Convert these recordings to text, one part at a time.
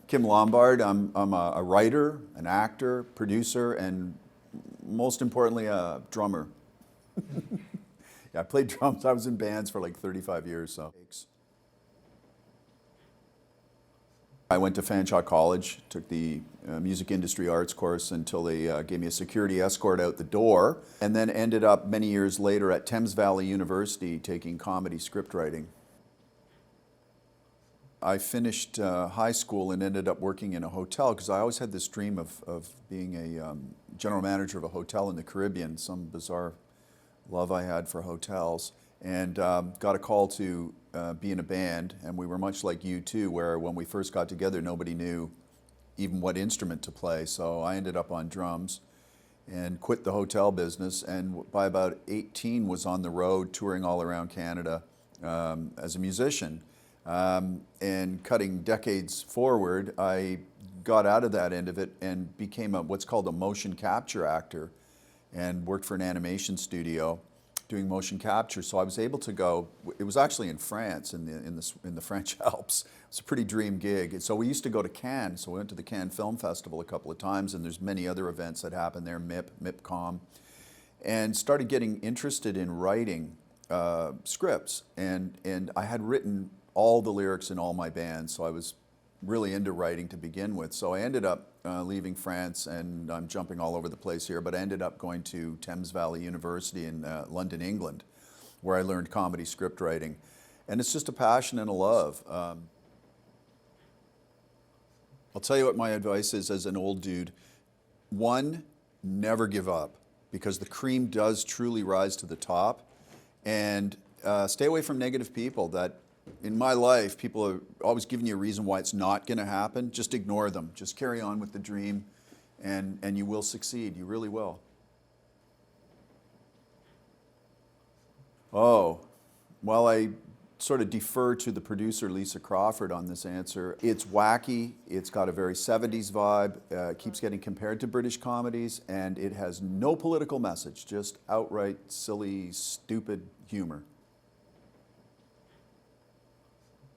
Kim Lombard. I'm a writer, an actor, producer, and most importantly, a drummer. Yeah, I played drums. I was in bands for like 35 years. So I went to Fanshawe College, took the music industry arts course until they gave me a security escort out the door, and then ended up many years later at Thames Valley University taking comedy script writing. I finished high school and ended up working in a hotel because I always had this dream of being a general manager of a hotel in the Caribbean, some bizarre love I had for hotels, and got a call to be in a band, and we were much like U2, where when we first got together nobody knew even what instrument to play, so I ended up on drums and quit the hotel business, and by about 18 was on the road touring all around Canada as a musician. And cutting decades forward, I got out of that end of it and became what's called a motion capture actor, and worked for an animation studio doing motion capture. So I was able to go. It was actually in France, in the French Alps. It was a pretty dream gig. And so we used to go to Cannes. So we went to the Cannes Film Festival a couple of times, and there's many other events that happen there, MIPCOM, and started getting interested in writing scripts. And I had written all the lyrics in all my bands, so I was really into writing to begin with. So I ended up leaving France, and I'm jumping all over the place here, but I ended up going to Thames Valley University in London, England, where I learned comedy script writing. And it's just a passion and a love. I'll tell you what my advice is as an old dude. One, never give up, because the cream does truly rise to the top. And stay away from negative people. That in my life, people are always giving you a reason why it's not going to happen. Just ignore them. Just carry on with the dream, and you will succeed. You really will. Oh, well, I sort of defer to the producer, Lisa Crawford, on this answer. It's wacky. It's got a very 70s vibe. Keeps getting compared to British comedies, and it has no political message, just outright silly, stupid humor.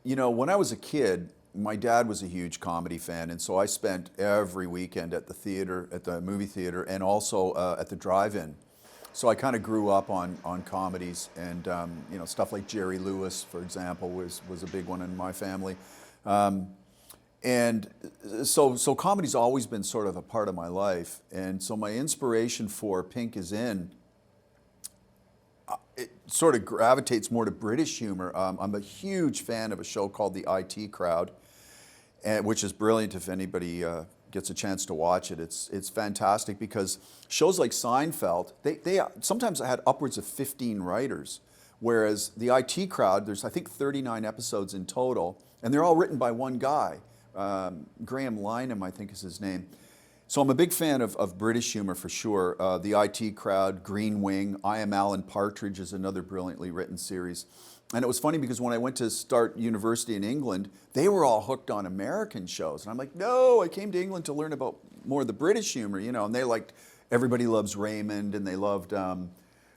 You know, when I was a kid, my dad was a huge comedy fan, and so I spent every weekend at the theater, at the movie theater, and also at the drive-in. So I kind of grew up on comedies, and you know, stuff like Jerry Lewis, for example, was a big one in my family. And so comedy's always been sort of a part of my life. And so my inspiration for Pink is In, it sort of gravitates more to British humor. I'm a huge fan of a show called The IT Crowd, which is brilliant if anybody gets a chance to watch it. It's fantastic because shows like Seinfeld, they sometimes had upwards of 15 writers, whereas The IT Crowd, there's I think 39 episodes in total, and they're all written by one guy. Graham Linehan, I think is his name. So I'm a big fan of British humor for sure. The IT Crowd, Green Wing, I Am Alan Partridge is another brilliantly written series. And it was funny because when I went to start university in England, they were all hooked on American shows. And I'm like, no, I came to England to learn about more of the British humor, you know. And they liked Everybody Loves Raymond, and they loved, what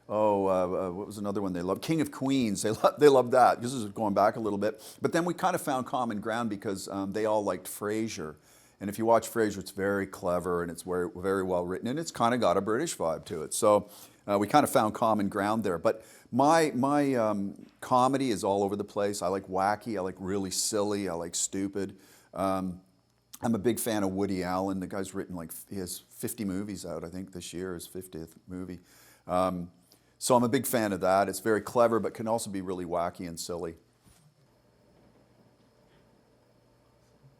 was another one they loved? King of Queens. They loved that. This is going back a little bit. But then we kind of found common ground because they all liked Frasier. And if you watch Frasier, it's very clever and it's very, very well written, and it's kind of got a British vibe to it. So we kind of found common ground there. But my comedy is all over the place. I like wacky, I like really silly, I like stupid. I'm a big fan of Woody Allen. The guy's written he has 50 movies out, I think this year, his 50th movie. So I'm a big fan of that. It's very clever, but can also be really wacky and silly.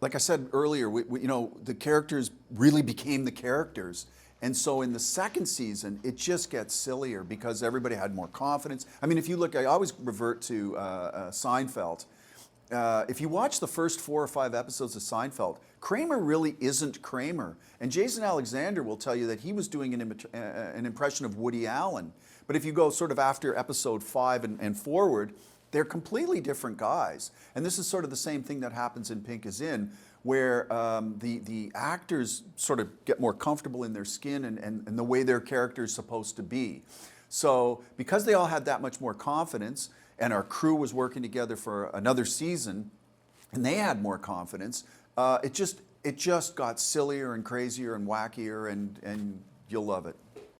Like I said earlier, you know, the characters really became the characters. And so in the second season, it just gets sillier because everybody had more confidence. I mean, if you look, I always revert to Seinfeld. If you watch the first 4 or 5 episodes of Seinfeld, Kramer really isn't Kramer. And Jason Alexander will tell you that he was doing an impression of Woody Allen. But if you go sort of after episode 5 and forward, they're completely different guys. And this is sort of the same thing that happens in Pink Is In, where the actors sort of get more comfortable in their skin and the way their character is supposed to be. So because they all had that much more confidence, and our crew was working together for another season, and they had more confidence, It just got sillier and crazier and wackier, and you'll love it.